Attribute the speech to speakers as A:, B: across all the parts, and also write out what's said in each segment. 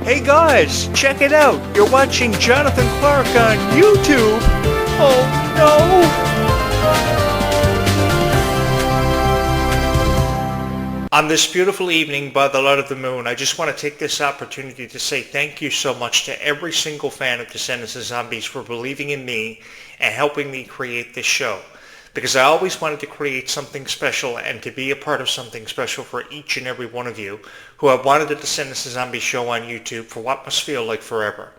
A: Hey guys, check it out. You're watching Jonathan Clarke on YouTube. Oh no! On this beautiful evening by the light of the moon, I just want to take this opportunity to say thank you so much to every single fan of Descendants of Zombies for believing in me and helping me create this show. Because I always wanted to create something special and to be a part of something special for each and every one of you who have wanted the Descendants of Zombies show on YouTube for what must feel like forever.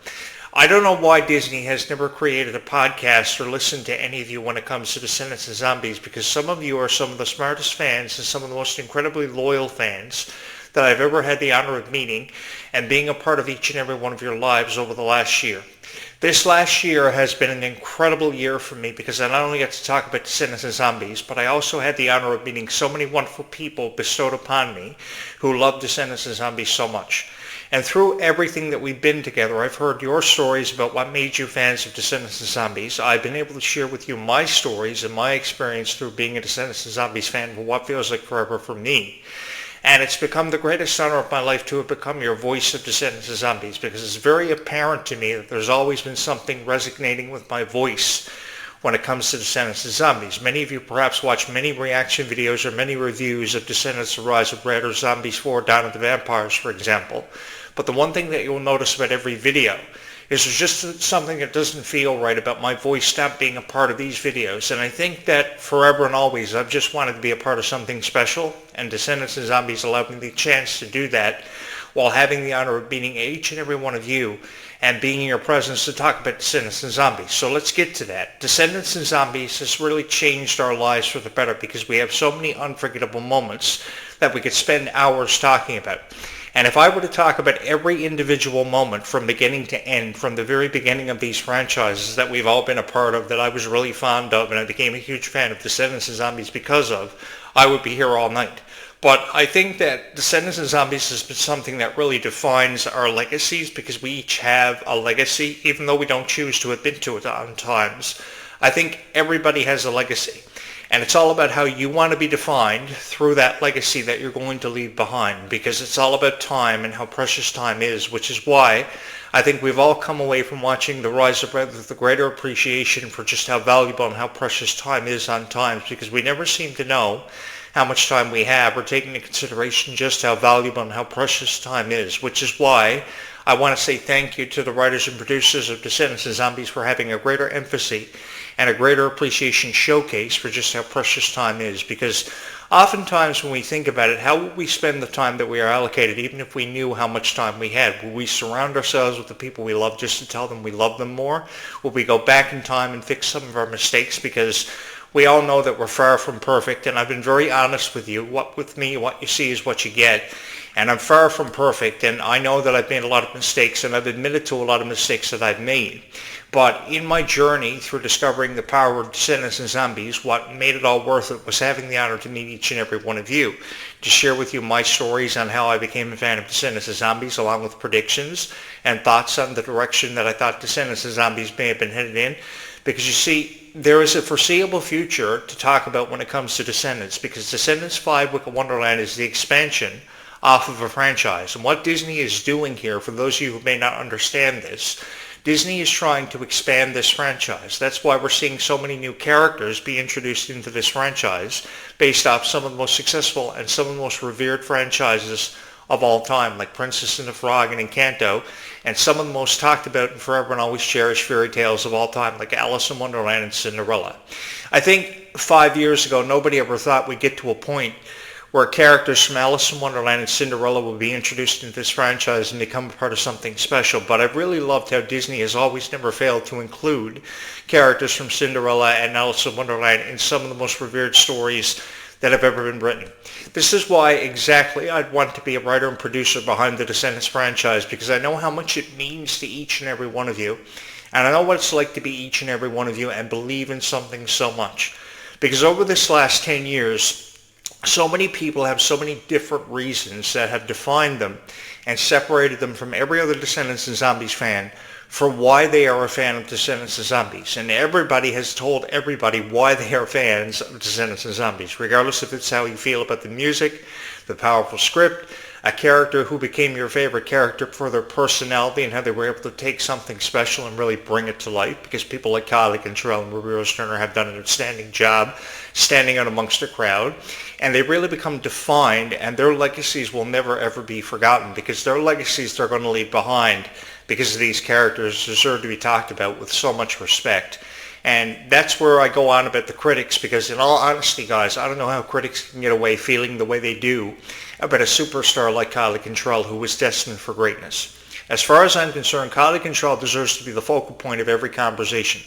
A: I don't know why Disney has never created a podcast or listened to any of you when it comes to Descendants of Zombies, because some of you are some of the smartest fans and some of the most incredibly loyal fans that I've ever had the honor of meeting and being a part of each and every one of your lives over the last year. This last year has been an incredible year for me because I not only got to talk about Descendants of Zombies, but I also had the honor of meeting so many wonderful people bestowed upon me who love Descendants of Zombies so much. And through everything that we've been together, I've heard your stories about what made you fans of Descendants of Zombies. I've been able to share with you my stories and my experience through being a Descendants of Zombies fan for what feels like forever for me. And it's become the greatest honor of my life to have become your voice of Descendants of Zombies, because it's very apparent to me that there's always been something resonating with my voice when it comes to Descendants of Zombies. Many of you perhaps watch many reaction videos or many reviews of Descendants: The Rise of Red or Zombies 4: Dawn of the Vampires, for example. But the one thing that you'll notice about every video is there's just something that doesn't feel right about my voice not being a part of these videos. And I think that forever and always I've just wanted to be a part of something special, and Descendants of Zombies allowed me the chance to do that while having the honor of meeting each and every one of you and being in your presence to talk about Descendants of Zombies. So let's get to that. Descendants of Zombies has really changed our lives for the better because we have so many unforgettable moments that we could spend hours talking about. And if I were to talk about every individual moment from beginning to end, from the very beginning of these franchises that we've all been a part of, that I was really fond of and I became a huge fan of Descendants of Zombies because of, I would be here all night. But I think that Descendants of Zombies has been something that really defines our legacies, because we each have a legacy, even though we don't choose to admit to it at times. I think everybody has a legacy. And it's all about how you want to be defined through that legacy that you're going to leave behind, because it's all about time and how precious time is, which is why I think we've all come away from watching The Rise of Red with a greater appreciation for just how valuable and how precious time is on times, because we never seem to know how much time we have or take into consideration just how valuable and how precious time is, which is why I want to say thank you to the writers and producers of Descendants of Zombies for having a greater emphasis and a greater appreciation showcase for just how precious time is. Because oftentimes when we think about it, how would we spend the time that we are allocated, even if we knew how much time we had? Would we surround ourselves with the people we love just to tell them we love them more? Would we go back in time and fix some of our mistakes? Because we all know that we're far from perfect, and I've been very honest with you. With me, what you see is what you get. And I'm far from perfect, and I know that I've made a lot of mistakes, and I've admitted to a lot of mistakes that I've made. But in my journey through discovering the power of Descendants of Zombies, what made it all worth it was having the honor to meet each and every one of you, to share with you my stories on how I became a fan of Descendants of Zombies, along with predictions and thoughts on the direction that I thought Descendants of Zombies may have been headed in. Because you see, there is a foreseeable future to talk about when it comes to Descendants, because Descendants 5: Wicked Wonderland is the expansion off of a franchise. And what Disney is doing here, for those of you who may not understand this, Disney is trying to expand this franchise. That's why we're seeing so many new characters be introduced into this franchise based off some of the most successful and some of the most revered franchises of all time, like Princess and the Frog and Encanto, and some of the most talked about and forever and always cherished fairy tales of all time, like Alice in Wonderland and Cinderella. I think 5 years ago, nobody ever thought we'd get to a point where characters from Alice in Wonderland and Cinderella will be introduced into this franchise and become a part of something special. But I've really loved how Disney has always never failed to include characters from Cinderella and Alice in Wonderland in some of the most revered stories that have ever been written. This is why exactly I'd want to be a writer and producer behind the Descendants franchise, because I know how much it means to each and every one of you. And I know what it's like to be each and every one of you and believe in something so much. Because over this last 10 years, so many people have so many different reasons that have defined them and separated them from every other Descendants of Zombies fan for why they are a fan of Descendants of Zombies. And everybody has told everybody why they are fans of Descendants of Zombies, regardless if it's how you feel about the music, the powerful script, a character who became your favorite character for their personality and how they were able to take something special and really bring it to life, because people like Clarke and Ruby Rose Turner have done an outstanding job standing out amongst the crowd, and they really become defined, and their legacies will never ever be forgotten, because their legacies they're going to leave behind because of these characters deserve to be talked about with so much respect. And that's where I go on about the critics, because in all honesty, guys, I don't know how critics can get away feeling the way they do about a superstar like Clarke who was destined for greatness. As far as I'm concerned, Clarke deserves to be the focal point of every conversation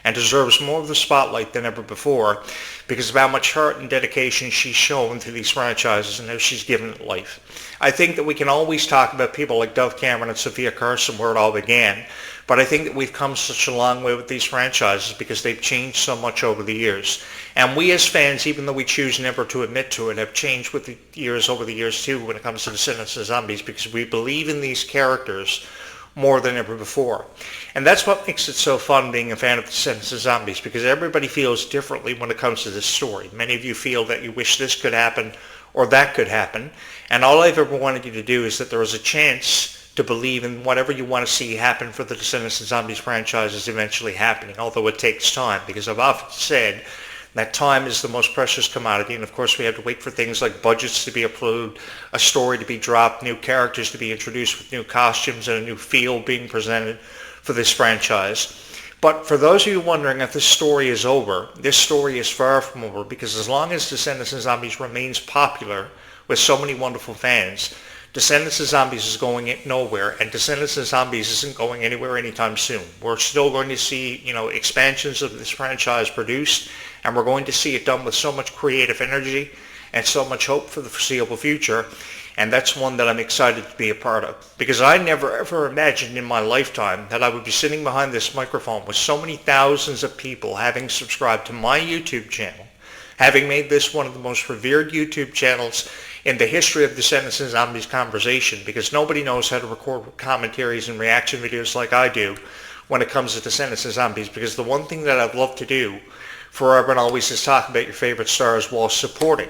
A: and deserves more of the spotlight than ever before because of how much heart and dedication she's shown to these franchises and how she's given it life. I think that we can always talk about people like Dove Cameron and Sophia Carson where it all began, but I think that we've come such a long way with these franchises because they've changed so much over the years. And we as fans, even though we choose never to admit to it, have changed with the years over the years too when it comes to Descendants of Zombies, because we believe in these characters more than ever before. And that's what makes it so fun being a fan of Descendants of Zombies, because everybody feels differently when it comes to this story. Many of you feel that you wish this could happen or that could happen, and all I've ever wanted you to do is that there is a chance to believe in whatever you want to see happen for the Descendants of Zombies franchise is eventually happening, although it takes time, because I've often said that time is the most precious commodity, and of course we have to wait for things like budgets to be approved, a story to be dropped, new characters to be introduced with new costumes and a new feel being presented for this franchise. But for those of you wondering if this story is over, this story is far from over, because as long as Descendants of Zombies remains popular with so many wonderful fans, Descendants of Zombies is going nowhere, and Descendants of Zombies isn't going anywhere anytime soon. We're still going to see, expansions of this franchise produced, and we're going to see it done with so much creative energy and so much hope for the foreseeable future, and that's one that I'm excited to be a part of. Because I never ever imagined in my lifetime that I would be sitting behind this microphone with so many thousands of people having subscribed to my YouTube channel, having made this one of the most revered YouTube channels in the history of Descendants of Zombies conversation, because nobody knows how to record commentaries and reaction videos like I do when it comes to Descendants of Zombies, because the one thing that I've loved to do forever and always is talk about your favorite stars while supporting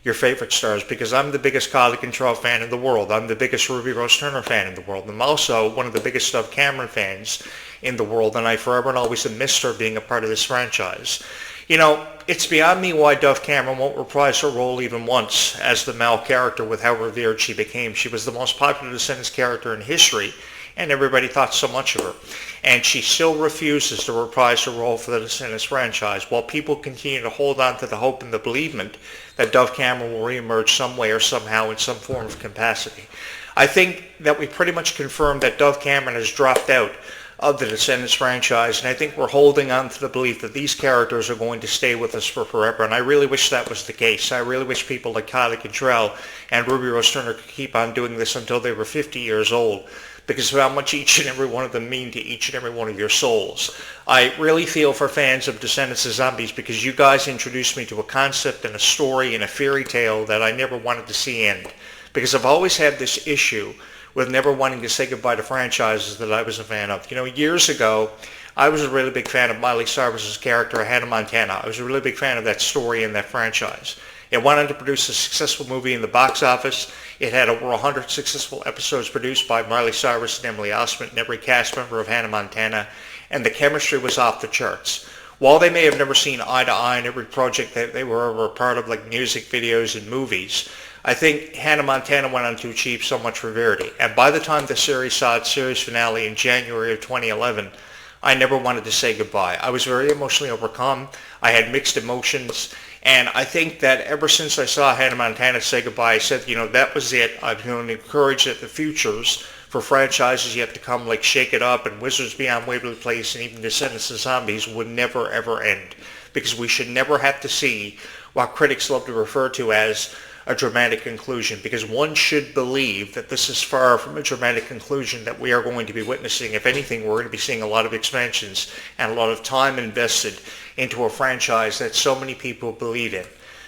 A: your favorite stars, because I'm the biggest Clarke fan in the world. I'm the biggest Ruby Rose Turner fan in the world. I'm also one of the biggest Dove Cameron fans in the world, and I forever and always have missed her being a part of this franchise. It's beyond me why Dove Cameron won't reprise her role even once as the Mal character with how revered she became. She was the most popular Descendants character in history, and everybody thought so much of her. And she still refuses to reprise her role for the Descendants franchise, while people continue to hold on to the hope and the believement that Dove Cameron will reemerge some way or somehow in some form of capacity. I think that we pretty much confirmed that Dove Cameron has dropped out of the Descendants franchise, and I think we're holding on to the belief that these characters are going to stay with us for forever, and I really wish that was the case. I really wish people like Clarke and Ruby Rose Turner could keep on doing this until they were 50 years old, because of how much each and every one of them mean to each and every one of your souls. I really feel for fans of Descendants of Zombies, because you guys introduced me to a concept and a story and a fairy tale that I never wanted to see end, because I've always had this issue with never wanting to say goodbye to franchises that I was a fan of. Years ago, I was a really big fan of Miley Cyrus's character, Hannah Montana. I was a really big fan of that story and that franchise. It went on to produce a successful movie in the box office. It had over 100 successful episodes produced by Miley Cyrus and Emily Osment and every cast member of Hannah Montana, and the chemistry was off the charts. While they may have never seen eye to eye in every project that they were ever a part of, like music videos and movies, I think Hannah Montana went on to achieve so much rarity. And by the time the series saw its series finale in January of 2011, I never wanted to say goodbye. I was very emotionally overcome. I had mixed emotions. And I think that ever since I saw Hannah Montana say goodbye, I said, that was it. I've been encouraged that the futures for franchises yet to come, like Shake It Up and Wizards Beyond Waverly Place and even Descendants of Zombies, would never ever end. Because we should never have to see what critics love to refer to as a dramatic conclusion, because one should believe that this is far from a dramatic conclusion that we are going to be witnessing. If anything, we're going to be seeing a lot of expansions and a lot of time invested into a franchise that so many people believe in.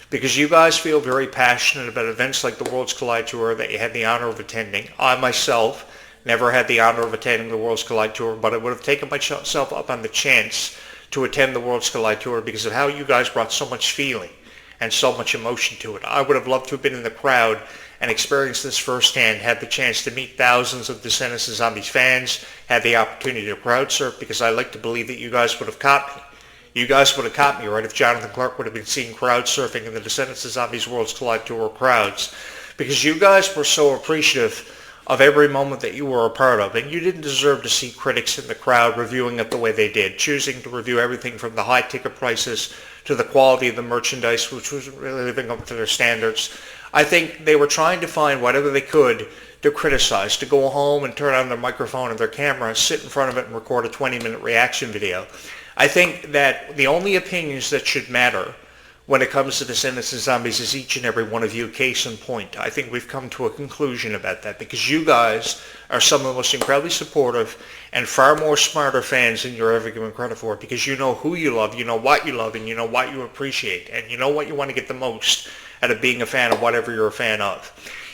A: Because you guys feel very passionate about events like the Worlds Collide Tour that you had the honor of attending. I myself never had the honor of attending the Worlds Collide Tour, but I would have taken myself up on the chance to attend the Worlds Collide Tour because of how you guys brought so much feeling and so much emotion to it. I would have loved to have been in the crowd and experienced this firsthand, had the chance to meet thousands of Descendants of Zombies fans, had the opportunity to crowd surf, because I like to believe that you guys would have caught me. You guys would have caught me, right, if Jonathan Clarke would have been seen crowd surfing in the Descendants of Zombies Worlds Collide Tour crowds. Because you guys were so appreciative of every moment that you were a part of, and you didn't deserve to see critics in the crowd reviewing it the way they did, choosing to review everything from the high ticket prices to the quality of the merchandise, which was really living up to their standards. I think they were trying to find whatever they could to criticize, to go home and turn on their microphone and their camera, sit in front of it and record a 20-minute reaction video. I think that the only opinions that should matter when it comes to Descendants of Zombies is each and every one of you. Case in point, I think we've come to a conclusion about that, because you guys are some of the most incredibly supportive and far more smarter fans than you're ever given credit for, because you know who you love, you know what you love, and you know what you appreciate, and you know what you want to get the most out of being a fan of whatever you're a fan of.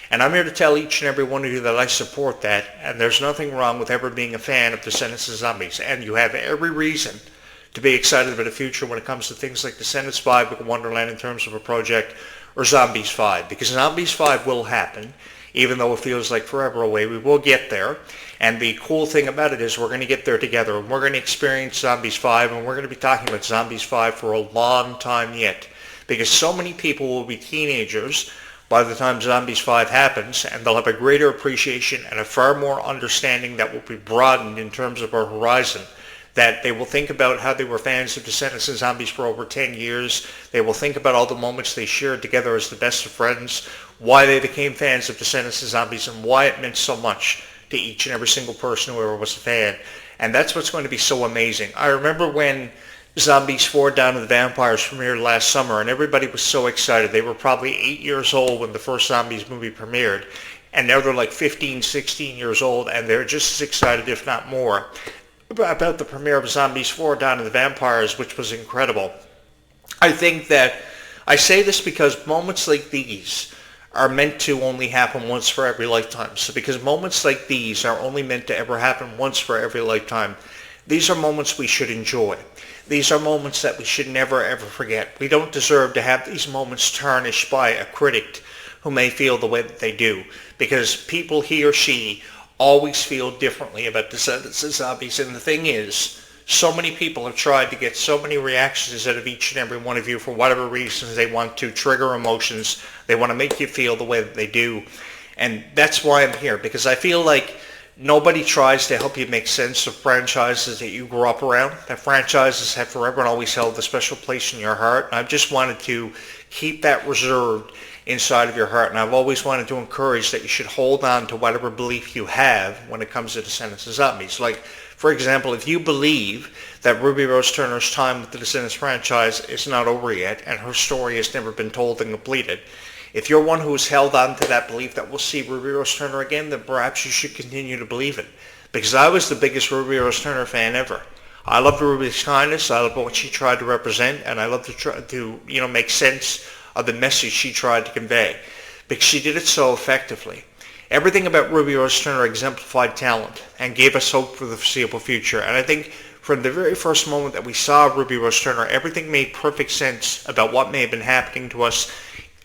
A: And I'm here to tell each and every one of you that I support that, and there's nothing wrong with ever being a fan of Descendants of Zombies, and you have every reason to be excited about the future when it comes to things like Descendants 5, Big Wonderland in terms of a project, or Zombies 5. Because Zombies 5 will happen, even though it feels like forever away. We will get there. And the cool thing about it is we're going to get there together, and we're going to experience Zombies 5, and we're going to be talking about Zombies 5 for a long time yet. Because so many people will be teenagers by the time Zombies 5 happens, and they'll have a greater appreciation and a far more understanding that will be broadened in terms of our horizon, that they will think about how they were fans of Descendants of Zombies for over 10 years. They will think about all the moments they shared together as the best of friends, why they became fans of Descendants of Zombies, and why it meant so much to each and every single person who ever was a fan. And that's what's going to be so amazing. I remember when Zombies 4 Dawn of the Vampires premiered last summer, and everybody was so excited. They were probably 8 years old when the first Zombies movie premiered, and now they're like 15, 16 years old, and they're just as excited, if not more, about the premiere of Zombies 4 Dawn of the Vampires, which was incredible. I think that I say this because moments like these are meant to only happen once for every lifetime. So because moments like these are only meant to ever happen once for every lifetime, these are moments we should enjoy. These are moments that we should never ever forget. We don't deserve to have these moments tarnished by a critic who may feel the way that they do, because people, he or she, always feel differently about Descendants of Zombies. And the thing is, so many people have tried to get so many reactions out of each and every one of you for whatever reasons. They want to trigger emotions. They want to make you feel the way that they do. And that's why I'm here, because I feel like nobody tries to help you make sense of franchises that you grew up around. That franchises have forever and always held a special place in your heart. And I've just wanted to keep that reserved inside of your heart, and I've always wanted to encourage that you should hold on to whatever belief you have when it comes to Descendants of Zombies. Like, for example, if you believe that Ruby Rose Turner's time with the Descendants franchise is not over yet, and her story has never been told and completed, if you're one who's held on to that belief that we'll see Ruby Rose Turner again, then perhaps you should continue to believe it. Because I was the biggest Ruby Rose Turner fan ever. I loved Ruby's kindness, I loved what she tried to represent, and I loved to try to, make sense of the message she tried to convey, because she did it so effectively. Everything about Ruby Rose Turner exemplified talent and gave us hope for the foreseeable future. And I think from the very first moment that we saw Ruby Rose Turner, everything made perfect sense about what may have been happening to us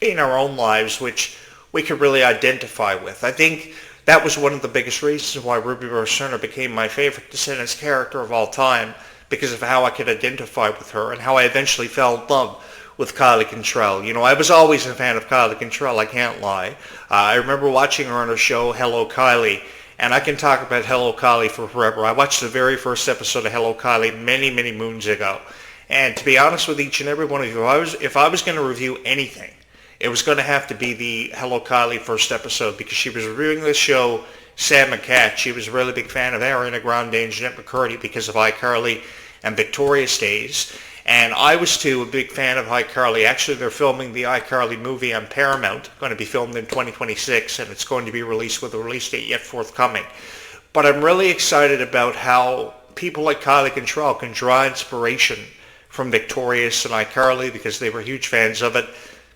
A: in our own lives, which we could really identify with. I think that was one of the biggest reasons why Ruby Rose Turner became my favorite Descendants character of all time, because of how I could identify with her and how I eventually fell in love with Kylie Cantrell. I was always a fan of Kylie Cantrell, I can't lie. I remember watching her on her show, Hello Kylie, and I can talk about Hello Kylie for forever. I watched the very first episode of Hello Kylie many, many moons ago. And to be honest with each and every one of you, if I was going to review anything, it was going to have to be the Hello Kylie first episode, because she was reviewing this show, Sam and Cat. She was a really big fan of Ariana Grande and Jeanette McCurdy because of iCarly and Victoria's Days. And I was, too, a big fan of iCarly. Actually, they're filming the iCarly movie on Paramount, going to be filmed in 2026, and it's going to be released with a release date yet forthcoming. But I'm really excited about how people like Kylie Cantrell can draw inspiration from Victorious and iCarly, because they were huge fans of it,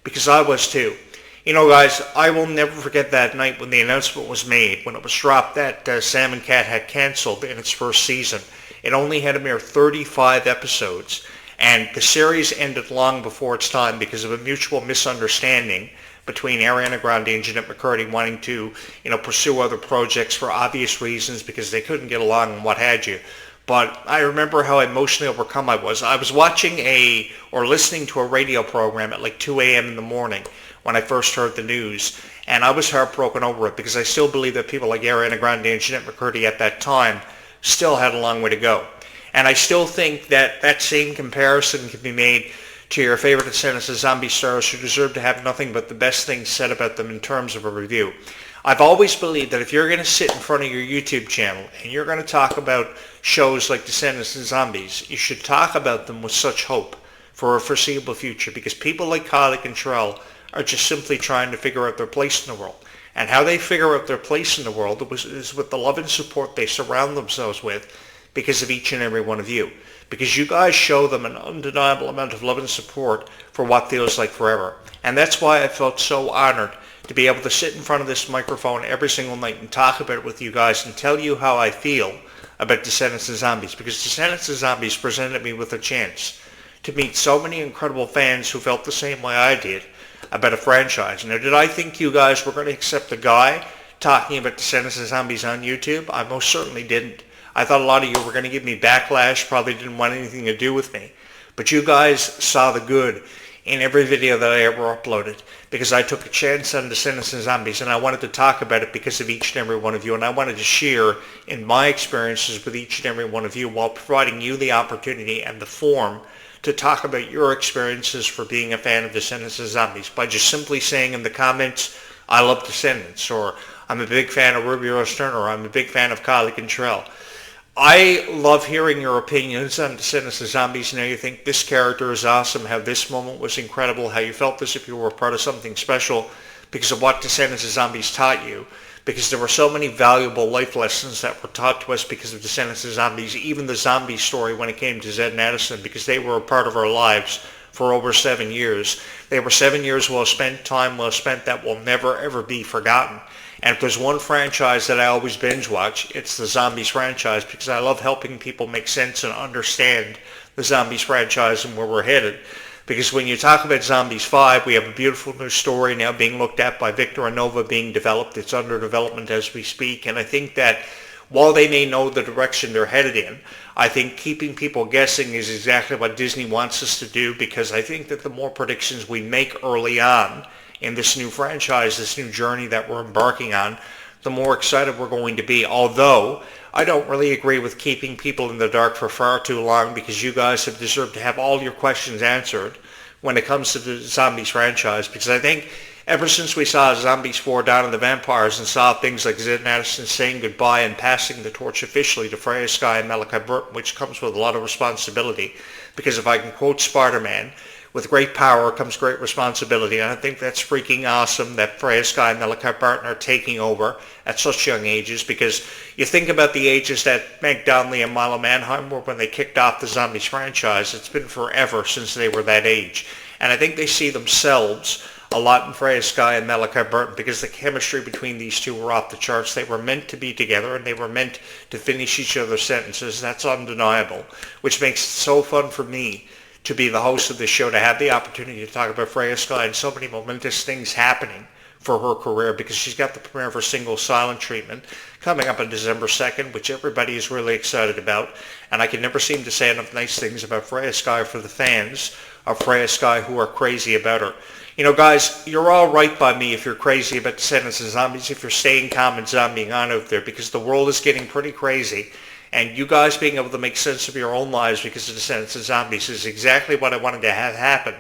A: because I was, too. Guys, I will never forget that night when the announcement was made, when it was dropped that Sam and Cat had canceled in its first season. It only had a mere 35 episodes. And the series ended long before its time because of a mutual misunderstanding between Ariana Grande and Jeanette McCurdy wanting to, pursue other projects for obvious reasons because they couldn't get along and what have you. But I remember how emotionally overcome I was. I was watching or listening to a radio program at like 2 a.m. in the morning when I first heard the news, and I was heartbroken over it because I still believe that people like Ariana Grande and Jeanette McCurdy at that time still had a long way to go. And I still think that that same comparison can be made to your favorite Descendants of Zombie stars who deserve to have nothing but the best things said about them in terms of a review. I've always believed that if you're going to sit in front of your YouTube channel and you're going to talk about shows like Descendants and Zombies, you should talk about them with such hope for a foreseeable future, because people like Clarke and Terrell are just simply trying to figure out their place in the world. And how they figure out their place in the world is with the love and support they surround themselves with because of each and every one of you. Because you guys show them an undeniable amount of love and support for what feels like forever. And that's why I felt so honored to be able to sit in front of this microphone every single night and talk about it with you guys and tell you how I feel about Descendants of Zombies. Because Descendants of Zombies presented me with a chance to meet so many incredible fans who felt the same way I did about a franchise. Now, did I think you guys were going to accept a guy talking about Descendants of Zombies on YouTube? I most certainly didn't. I thought a lot of you were going to give me backlash, probably didn't want anything to do with me. But you guys saw the good in every video that I ever uploaded, because I took a chance on Descendants and Zombies, and I wanted to talk about it because of each and every one of you, and I wanted to share in my experiences with each and every one of you while providing you the opportunity and the forum to talk about your experiences for being a fan of Descendants of Zombies by just simply saying in the comments, I love Descendants, or I'm a big fan of Ruby Rose Turner, or I'm a big fan of Clarke and Terrell. I love hearing your opinions on Descendants of Zombies and how you think this character is awesome, how this moment was incredible, how you felt as if you were part of something special because of what Descendants of Zombies taught you, because there were so many valuable life lessons that were taught to us because of Descendants of Zombies, even the zombie story when it came to Zed and Addison, because they were a part of our lives for over 7 years. They were 7 years well spent, time well spent that will never ever be forgotten. And if there's one franchise that I always binge watch, it's the Zombies franchise, because I love helping people make sense and understand the Zombies franchise and where we're headed. Because when you talk about Zombies 5, we have a beautiful new story now being looked at by Victor and Nova, being developed. It's under development as we speak. And I think that while they may know the direction they're headed in, I think keeping people guessing is exactly what Disney wants us to do, because I think that the more predictions we make early on in this new franchise, this new journey that we're embarking on, the more excited we're going to be. Although I don't really agree with keeping people in the dark for far too long, because you guys have deserved to have all your questions answered when it comes to the Zombies franchise. Because I think ever since we saw Zombies 4 Dawn of the Vampires and saw things like Zed and Addison saying goodbye and passing the torch officially to Freya Skye and Malachi Burton, which comes with a lot of responsibility, because if I can quote Spider-Man, with great power comes great responsibility, and I think that's freaking awesome that Freya Skye and Malachi Burton are taking over at such young ages, because you think about the ages that Meg Donnelly and Milo Manheim were when they kicked off the Zombies franchise. It's been forever since they were that age. And I think they see themselves a lot in Freya Skye and Malachi Burton, because the chemistry between these two were off the charts. They were meant to be together, and they were meant to finish each other's sentences. That's undeniable, which makes it so fun for me to be the host of this show, to have the opportunity to talk about Freya Skye and so many momentous things happening for her career, because she's got the premiere of her single Silent Treatment coming up on December 2nd, which everybody is really excited about. And I can never seem to say enough nice things about Freya Skye for the fans of Freya Skye who are crazy about her. You know, guys, you're all right by me if you're crazy about Descendants of Zombies, if you're staying calm and zombieing on out there, because the world is getting pretty crazy. And you guys being able to make sense of your own lives because of Descendants of Zombies is exactly what I wanted to have happen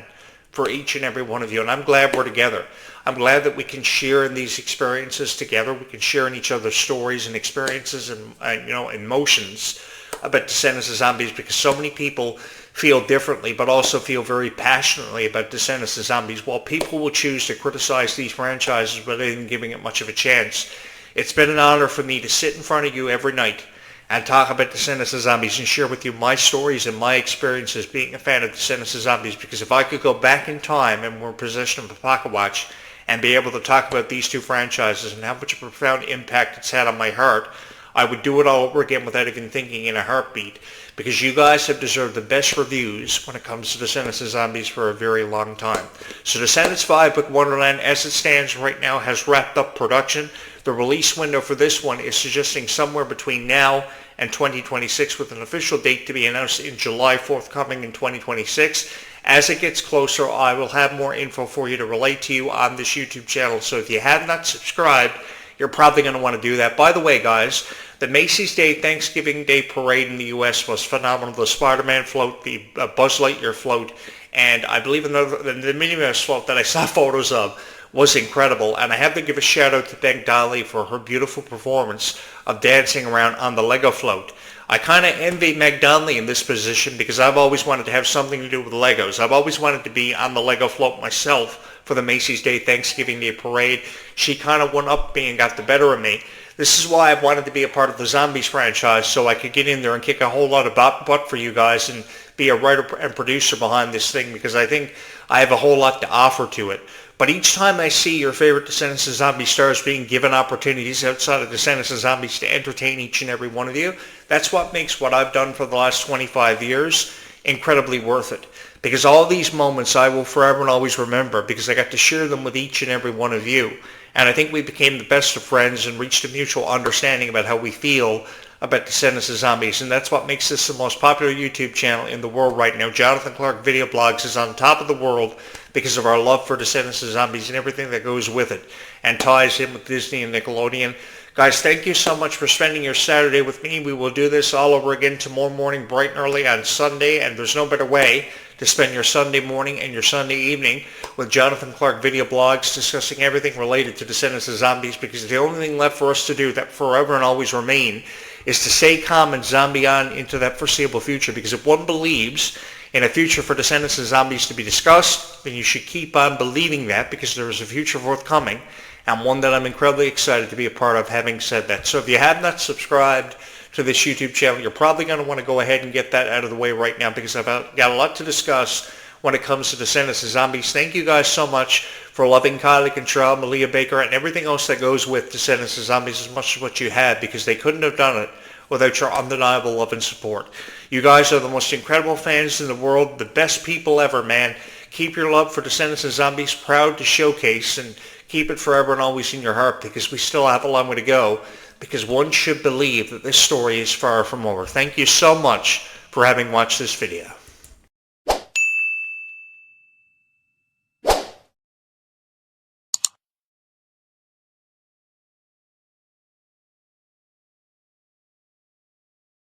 A: for each and every one of you. And I'm glad we're together. I'm glad that we can share in these experiences together. We can share in each other's stories and experiences and emotions about Descendants of Zombies, because so many people feel differently but also feel very passionately about Descendants of Zombies. While people will choose to criticize these franchises without even giving it much of a chance, it's been an honor for me to sit in front of you every night and talk about Descendants of Zombies and share with you my stories and my experiences being a fan of Descendants of Zombies. Because if I could go back in time and were in possession of a pocket watch and be able to talk about these two franchises and how much a profound impact it's had on my heart, I would do it all over again without even thinking in a heartbeat, because you guys have deserved the best reviews when it comes to Descendants of Zombies for a very long time. So Descendants 5 Book Wonderland, as it stands right now, has wrapped up production. The release window for this one is suggesting somewhere between now and 2026, with an official date to be announced in July forthcoming in 2026. As it gets closer, I will have more info for you to relate to you on this YouTube channel. So if you have not subscribed, you're probably going to want to do that. By the way, guys, the Macy's Day Thanksgiving Day Parade in the U.S. was phenomenal. The Spider-Man float, the Buzz Lightyear float, and I believe the Minnie Mouse float that I saw photos of was incredible. And I have to give a shout out to Meg Dolly for her beautiful performance of dancing around on the Lego float. I kind of envy Meg Donnelly in this position because I've always wanted to have something to do with Legos. I've always wanted to be on the Lego float myself for the Macy's Day Thanksgiving Day Parade. She kind of went up me and got the better of me. This is why I wanted to be a part of the Zombies franchise, so I could get in there and kick a whole lot of butt for you guys and be a writer and producer behind this thing, because I think I have a whole lot to offer to it. But each time I see your favorite Descendants of Zombies stars being given opportunities outside of Descendants of Zombies to entertain each and every one of you, that's what makes what I've done for the last 25 years incredibly worth it. Because all these moments I will forever and always remember, because I got to share them with each and every one of you. And I think we became the best of friends and reached a mutual understanding about how we feel about Descendants of Zombies. And that's what makes this the most popular YouTube channel in the world right now. Jonathan Clarke Video Blogs is on top of the world because of our love for Descendants of Zombies and everything that goes with it and ties in with Disney and Nickelodeon. Guys, thank you so much for spending your Saturday with me. We will do this all over again tomorrow morning, bright and early on Sunday, and there's no better way to spend your Sunday morning and your Sunday evening with Jonathan Clarke Video Blogs discussing everything related to Descendants of Zombies, because the only thing left for us to do that forever and always remain is to stay calm and zombie on into that foreseeable future, because if one believes in a future for Descendants of Zombies to be discussed, then you should keep on believing that, because there is a future forthcoming, and one that I'm incredibly excited to be a part of, having said that. So if you have not subscribed to this YouTube channel, you're probably going to want to go ahead and get that out of the way right now, because I've got a lot to discuss when it comes to Descendants of Zombies. Thank you guys so much for loving Kylie Contrell, Malia Baker, and everything else that goes with Descendants of Zombies as much as what you had, because they couldn't have done it without your undeniable love and support. You guys are the most incredible fans in the world, the best people ever, man. Keep your love for Descendants of Zombies proud to showcase, and keep it forever and always in your heart, because we still have a long way to go, because one should believe that this story is far from over. Thank you so much for having watched this video.